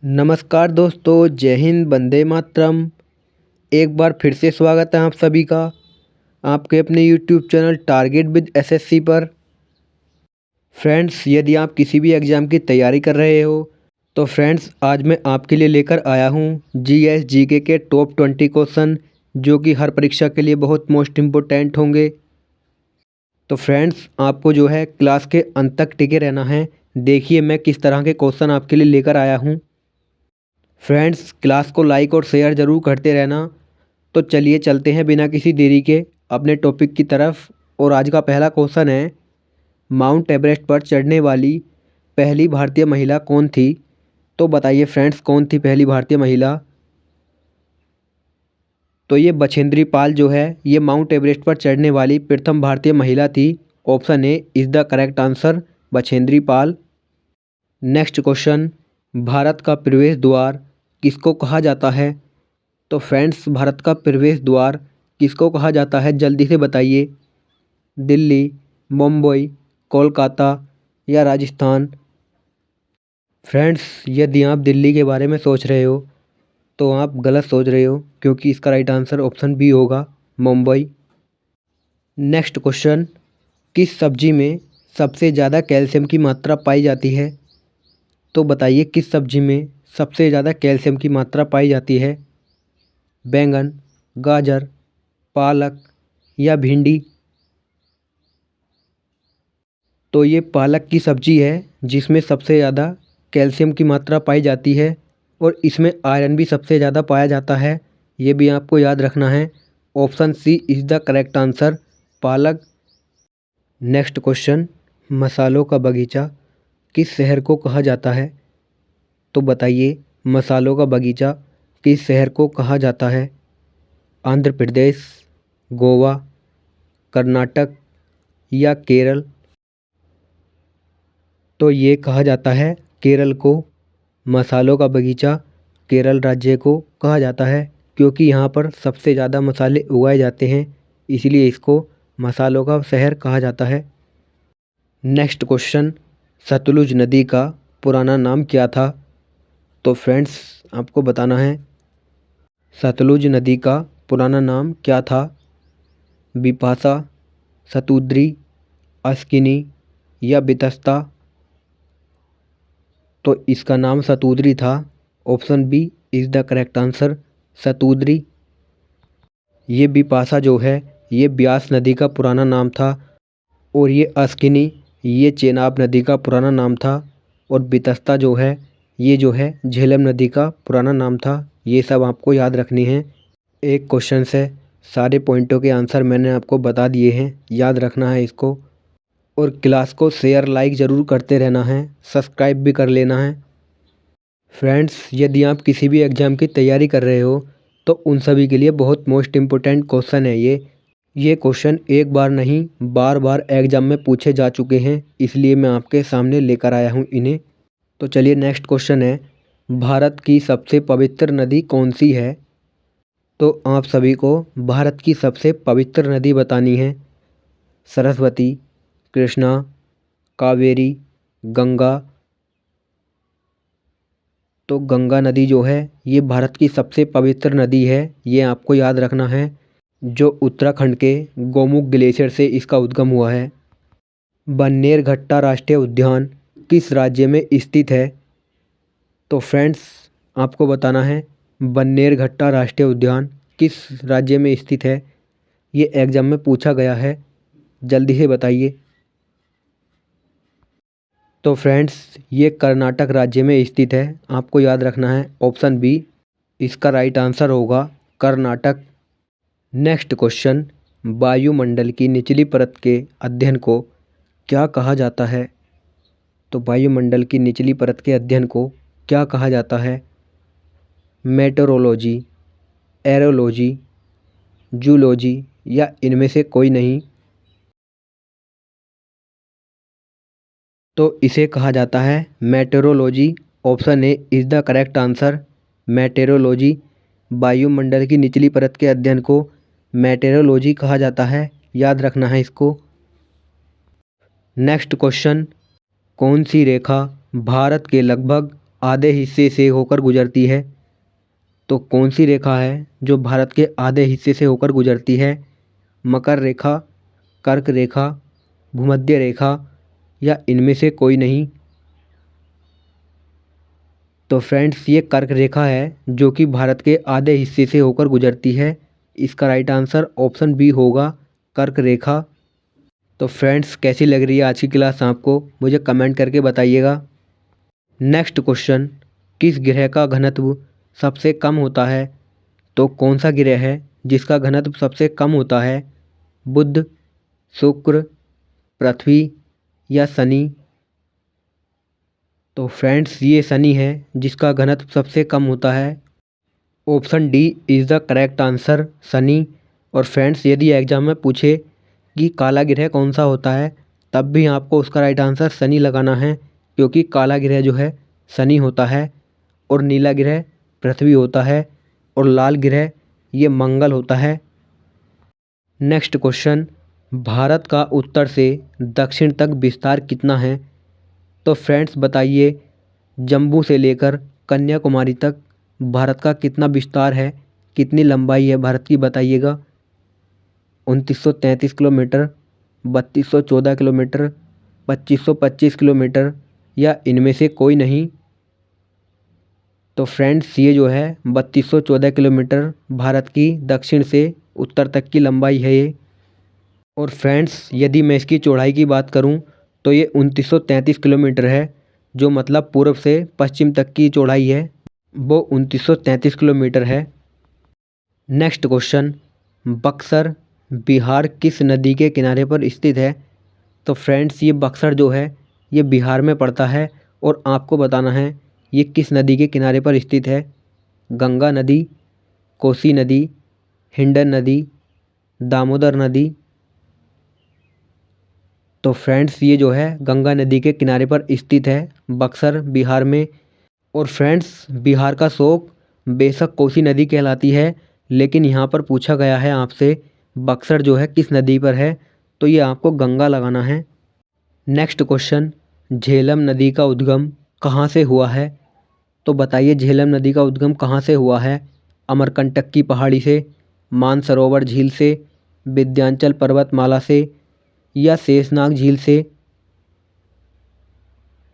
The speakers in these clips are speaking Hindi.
नमस्कार दोस्तों, जय हिंद, वंदे मातरम। एक बार फिर से स्वागत है आप सभी का आपके अपने YouTube channel target with SSC पर। फ्रेंड्स, यदि आप किसी भी एग्ज़ाम की तैयारी कर रहे हो तो फ्रेंड्स आज मैं आपके लिए लेकर आया हूँ जीएस जीके के टॉप 20 क्वेश्चन जो कि हर परीक्षा के लिए बहुत मोस्ट इम्पोर्टेंट होंगे। तो फ्रेंड्स आपको जो है क्लास के अंत तक टिके रहना है। देखिए मैं किस तरह के क्वेश्चन आपके लिए लेकर आया हूँ। फ्रेंड्स क्लास को लाइक और शेयर ज़रूर करते रहना। तो चलिए चलते हैं बिना किसी देरी के अपने टॉपिक की तरफ। और आज का पहला क्वेश्चन है, माउंट एवरेस्ट पर चढ़ने वाली पहली भारतीय महिला कौन थी? तो बताइए फ्रेंड्स कौन थी पहली भारतीय महिला? तो ये बछेंद्री पाल जो है ये माउंट एवरेस्ट पर चढ़ने वाली प्रथम भारतीय महिला थी। Option A is the correct answer, Bachendri Pal. Next question, Bharat का प्रवेश द्वार किसको कहा जाता है? तो फ्रेंड्स भारत का प्रवेश द्वार किसको कहा जाता है, जल्दी से बताइए। दिल्ली, मुंबई, कोलकाता या राजस्थान? फ्रेंड्स यदि आप दिल्ली के बारे में सोच रहे हो तो आप गलत सोच रहे हो, क्योंकि इसका राइट आंसर ऑप्शन बी होगा, मुंबई। नेक्स्ट क्वेश्चन, किस सब्जी में सबसे ज़्यादा कैल्शियम की मात्रा पाई जाती है? तो बताइए किस सब्जी में सबसे ज़्यादा कैल्शियम की मात्रा पाई जाती है? बैंगन, गाजर, पालक या भिंडी? तो ये पालक की सब्जी है जिसमें सबसे ज़्यादा कैल्शियम की मात्रा पाई जाती है और इसमें आयरन भी सबसे ज़्यादा पाया जाता है। ये भी आपको याद रखना है। Option C is the correct answer, पालक। नेक्स्ट क्वेश्चन, मसालों का बगीचा किस शहर को कहा जाता है? तो बताइए मसालों का बगीचा किस शहर को कहा जाता है? आंध्र प्रदेश, गोवा, कर्नाटक या केरल? तो ये कहा जाता है केरल को। मसालों का बगीचा केरल राज्य को कहा जाता है क्योंकि यहाँ पर सबसे ज़्यादा मसाले उगाए जाते हैं, इसलिए इसको मसालों का शहर कहा जाता है। नेक्स्ट क्वेश्चन, सतलुज नदी का पुराना नाम क्या था? तो फ्रेंड्स आपको बताना है सतलुज नदी का पुराना नाम क्या था? बिपाशा, सतुद्री, अस्किनी या बितस्ता? तो इसका नाम सतुद्री था। Option B is the correct answer, Satudri. ये बिपाशा जो है ये ब्यास नदी का पुराना नाम था और ये अस्किनी ये चेनाब नदी का पुराना नाम था और बितस्ता जो है ये जो है झेलम नदी का पुराना नाम था। ये सब आपको याद रखनी है। एक क्वेश्चन से सारे पॉइंटों के आंसर मैंने आपको बता दिए हैं, याद रखना है इसको। और क्लास को शेयर लाइक ज़रूर करते रहना है, सब्सक्राइब भी कर लेना है। फ्रेंड्स यदि आप किसी भी एग्ज़ाम की तैयारी कर रहे हो तो उन सभी के लिए बहुत मोस्ट इम्पोर्टेंट क्वेश्चन है ये क्वेश्चन एक बार नहीं बार बार एग्ज़ाम में पूछे जा चुके हैं, इसलिए मैं आपके सामने लेकर आया हूँ इन्हें। तो चलिए नेक्स्ट क्वेश्चन है, भारत की सबसे पवित्र नदी कौन सी है? तो आप सभी को भारत की सबसे पवित्र नदी बतानी है। सरस्वती, कृष्णा, कावेरी, गंगा? तो गंगा नदी जो है ये भारत की सबसे पवित्र नदी है, ये आपको याद रखना है, जो उत्तराखंड के गोमुख ग्लेशियर से इसका उद्गम हुआ है। बन्नेरघट्टा राष्ट्रीय उद्यान किस राज्य में स्थित है? तो फ्रेंड्स आपको बताना है बन्नेरघट्टा राष्ट्रीय उद्यान किस राज्य में स्थित है। ये एग्जाम में पूछा गया है, जल्दी से बताइए। तो फ्रेंड्स ये कर्नाटक राज्य में स्थित है, आपको याद रखना है। ऑप्शन बी इसका राइट आंसर होगा, कर्नाटक। नेक्स्ट क्वेश्चन, वायुमंडल की निचली परत के अध्ययन को क्या कहा जाता है? तो वायुमंडल की निचली परत के अध्ययन को क्या कहा जाता है? मेटेरोलॉजी, एरोलॉजी, जूलॉजी या इनमें से कोई नहीं? तो इसे कहा जाता है meteorology. Option A is the correct answer, meteorology. वायुमंडल की निचली परत के अध्ययन को मेटेरोलॉजी कहा जाता है, याद रखना है इसको। नेक्स्ट क्वेश्चन, कौन सी रेखा भारत के लगभग आधे हिस्से से होकर गुजरती है? तो कौन सी रेखा है जो भारत के आधे हिस्से से होकर गुजरती है? मकर रेखा, कर्क रेखा, भूमध्य रेखा या इनमें से कोई नहीं? तो फ्रेंड्स ये कर्क रेखा है जो कि भारत के आधे हिस्से से होकर गुजरती है। इसका राइट आंसर ऑप्शन बी होगा, कर्क रेखा। तो फ्रेंड्स कैसी लग रही है आज की क्लास आपको, मुझे कमेंट करके बताइएगा। नेक्स्ट क्वेश्चन, किस ग्रह का घनत्व सबसे कम होता है? तो कौन सा ग्रह है जिसका घनत्व सबसे कम होता है? बुध, शुक्र, पृथ्वी या शनि? तो फ्रेंड्स ये शनि है जिसका घनत्व सबसे कम होता है। Option D is the correct answer, Shani. और फ्रेंड्स यदि एग्जाम में पूछे कि काला ग्रह कौन सा होता है, तब भी आपको उसका राइट आंसर शनि लगाना है, क्योंकि काला ग्रह जो है शनि होता है और नीला ग्रह पृथ्वी होता है और लाल ग्रह ये मंगल होता है। नेक्स्ट क्वेश्चन, भारत का उत्तर से दक्षिण तक विस्तार कितना है? तो फ्रेंड्स बताइए, जम्मू से लेकर कन्याकुमारी तक भारत का कितना विस्तार है, कितनी लंबाई है भारत की, बताइएगा। 2933 किलोमीटर, 3214 किलोमीटर, 2525 किलोमीटर या इनमें से कोई नहीं? तो फ्रेंड्स ये जो है 3214 किलोमीटर भारत की दक्षिण से उत्तर तक की लंबाई है ये। और फ्रेंड्स यदि मैं इसकी चौड़ाई की बात करूं तो ये 2933 किलोमीटर है, जो मतलब पूर्व से पश्चिम तक की चौड़ाई है वो 2933 किलोमीटर है। नेक्स्ट क्वेश्चन, बक्सर बिहार किस नदी के किनारे पर स्थित है? तो फ्रेंड्स ये बक्सर जो है ये बिहार में पड़ता है और आपको बताना है ये किस नदी के किनारे पर स्थित है। गंगा नदी, कोसी नदी, हिंडन नदी, दामोदर नदी? तो फ्रेंड्स ये जो है गंगा नदी के किनारे पर स्थित है बक्सर बिहार में। और फ्रेंड्स बिहार का शोक बेशक कोसी नदी कहलाती है, लेकिन यहाँ पर पूछा गया है आपसे बक्सर जो है किस नदी पर है, तो ये आपको गंगा लगाना है। नेक्स्ट क्वेश्चन, झेलम नदी का उद्गम कहाँ से हुआ है? तो बताइए झेलम नदी का उद्गम कहाँ से हुआ है? अमरकंटक की पहाड़ी से, मानसरोवर झील से, विंध्याचल पर्वतमाला से या शेषनाग झील से?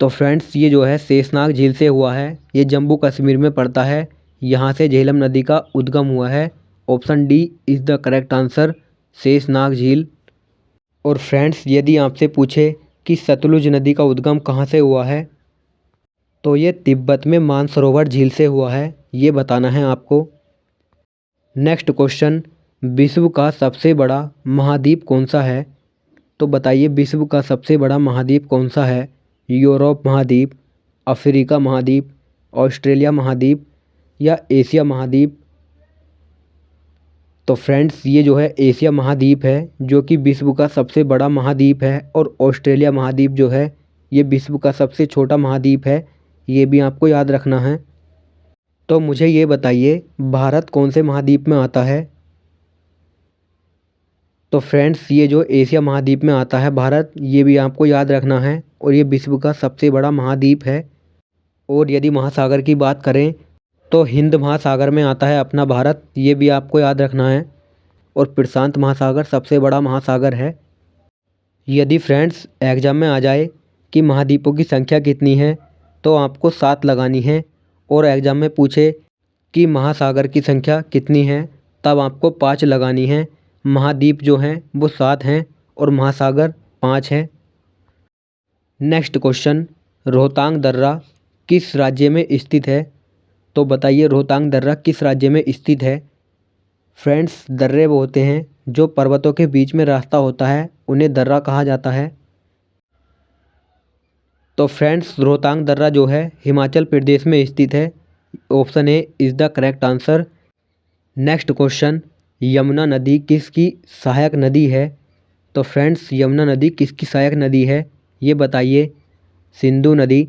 तो फ्रेंड्स ये जो है शेषनाग झील से हुआ है, ये जम्मू कश्मीर में पड़ता है, यहाँ से झेलम नदी का उद्गम हुआ है। Option D is the correct answer, Sheshnag झील। और फ्रेंड्स यदि आपसे पूछे कि सतलुज नदी का उद्गम कहाँ से हुआ है, तो ये तिब्बत में मानसरोवर झील से हुआ है, ये बताना है आपको। नेक्स्ट क्वेश्चन, विश्व का सबसे बड़ा महाद्वीप कौन सा है? तो बताइए विश्व का सबसे बड़ा महाद्वीप कौन सा है? यूरोप महाद्वीप, अफ्रीका महाद्वीप, ऑस्ट्रेलिया महाद्वीप या एशिया महाद्वीप? तो फ्रेंड्स ये जो है एशिया महाद्वीप है जो कि विश्व का सबसे बड़ा महाद्वीप है, और ऑस्ट्रेलिया महाद्वीप जो है ये विश्व का सबसे छोटा महाद्वीप है, ये भी आपको याद रखना है। तो मुझे ये बताइए भारत कौन से महाद्वीप में आता है? तो फ्रेंड्स ये जो एशिया महाद्वीप में आता है भारत, ये भी आपको याद रखना है, और ये विश्व का सबसे बड़ा महाद्वीप है। और यदि महासागर की बात करें तो हिंद महासागर में आता है अपना भारत, ये भी आपको याद रखना है। और प्रशांत महासागर सबसे बड़ा महासागर है। यदि फ्रेंड्स एग्जाम में आ जाए कि महाद्वीपों की संख्या कितनी है, तो आपको 7 लगानी है। और एग्जाम में पूछे कि महासागर की संख्या कितनी है, तब आपको 5 लगानी है। महाद्वीप जो हैं वो 7 हैं और महासागर 5 हैं। नेक्स्ट क्वेश्चन, रोहतांग दर्रा किस राज्य में स्थित है? तो बताइए रोहतांग दर्रा किस राज्य में स्थित है? फ्रेंड्स दर्रे वो होते हैं जो पर्वतों के बीच में रास्ता होता है, उन्हें दर्रा कहा जाता है। तो फ्रेंड्स रोहतांग दर्रा जो है हिमाचल प्रदेश में स्थित है। Option A is the correct answer. Next question, Yamuna नदी किसकी सहायक नदी है? तो फ्रेंड्स यमुना नदी किसकी सहायक नदी है, ये बताइए। सिंधु नदी,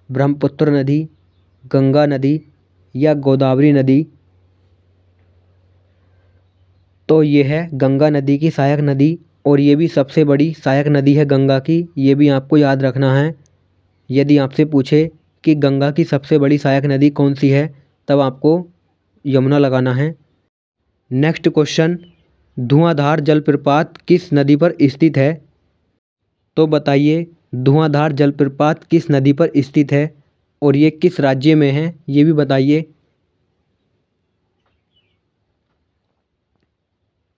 ब्रह्मपुत्र नदी, गंगा नदी या गोदावरी नदी? तो ये है गंगा नदी की सहायक नदी, और ये भी सबसे बड़ी सहायक नदी है गंगा की, ये भी आपको याद रखना है। यदि आपसे पूछे कि गंगा की सबसे बड़ी सहायक नदी कौन सी है, तब आपको यमुना लगाना है। नेक्स्ट क्वेश्चन, धुआंधार जलप्रपात किस नदी पर स्थित है? तो बताइए धुआंधार जलप्रपात किस नदी पर स्थित है और ये किस राज्य में है, ये भी बताइए।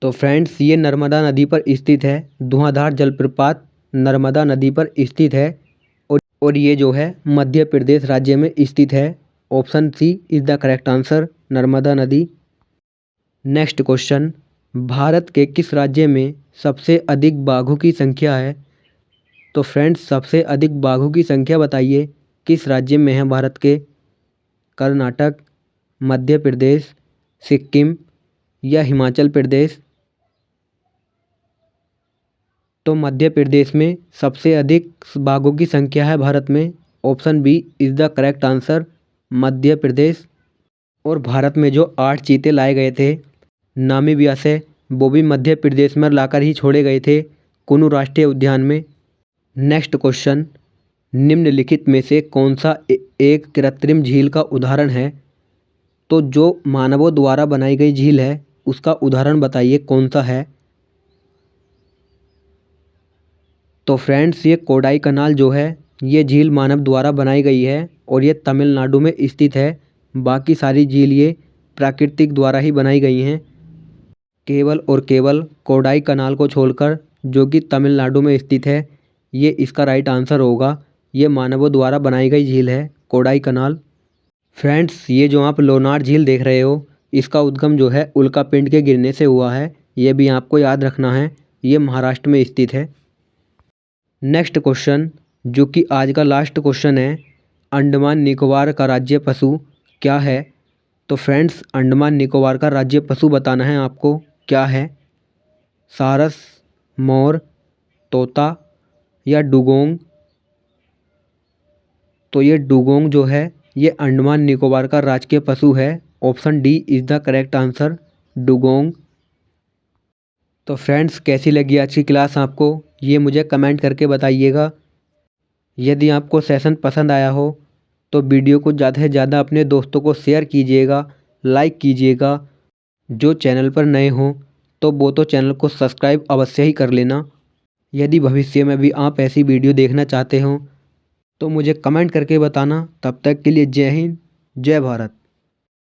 तो फ्रेंड्स ये नर्मदा नदी पर स्थित है। धुआंधार जलप्रपात नर्मदा नदी पर स्थित है और ये जो है मध्य प्रदेश राज्य में स्थित है। Option C is the correct answer, Narmada नदी। नेक्स्ट क्वेश्चन, भारत के किस राज्य में सबसे अधिक बाघों की संख्या है? तो फ्रेंड्स सबसे अधिक बाघों की संख्या बताइए किस राज्य में है भारत के? कर्नाटक, मध्य प्रदेश, सिक्किम या हिमाचल प्रदेश? तो मध्य प्रदेश में सबसे अधिक बाघों की संख्या है भारत में। Option B is the correct answer, Madhya Pradesh. और भारत में जो 8 चीते लाए गए थे नामीबिया से, वो भी मध्य प्रदेश में लाकर ही छोड़े गए थे, कुनू राष्ट्रीय उद्यान में। नेक्स्ट क्वेश्चन, निम्नलिखित में से कौन सा एक कृत्रिम झील का उदाहरण है? तो जो मानवों द्वारा बनाई गई झील है उसका उदाहरण बताइए कौन सा है? तो फ्रेंड्स ये कोडाई कनाल जो है ये झील मानव द्वारा बनाई गई है और ये तमिलनाडु में स्थित है। बाकी सारी झील ये प्राकृतिक द्वारा ही बनाई गई हैं। केवल और केवल कोडाई कनाल को छोड़कर जो कि तमिलनाडु में स्थित है, ये इसका राइट आंसर होगा। ये मानवों द्वारा बनाई गई झील है कोडाई कनाल। फ्रेंड्स ये जो आप लोनार झील देख रहे हो इसका उद्गम जो है उल्कापिंड के गिरने से हुआ है। ये भी आपको याद रखना है, ये महाराष्ट्र में स्थित है। नेक्स्ट क्वेश्चन जो कि आज का लास्ट क्वेश्चन है, अंडमान निकोबार का राज्य पशु क्या है? तो फ्रेंड्स अंडमान निकोबार का राज्य पशु बताना है आपको, क्या है? सारस, मोर, तोता या डुगोंग? तो ये डुगोंग जो है ये अंडमान निकोबार का राजकीय पशु है। Option D is the correct answer, dugong. तो फ्रेंड्स कैसी लगी आज की क्लास आपको, ये मुझे कमेंट करके बताइएगा। यदि आपको सेशन पसंद आया हो तो वीडियो को ज़्यादा से ज़्यादा अपने दोस्तों को शेयर कीजिएगा, लाइक कीजिएगा। जो चैनल पर नए हों तो वो तो चैनल को सब्सक्राइब अवश्य ही कर लेना। यदि भविष्य में भी आप ऐसी वीडियो देखना चाहते हो तो मुझे कमेंट करके बताना। तब तक के लिए जय हिंद, जय भारत।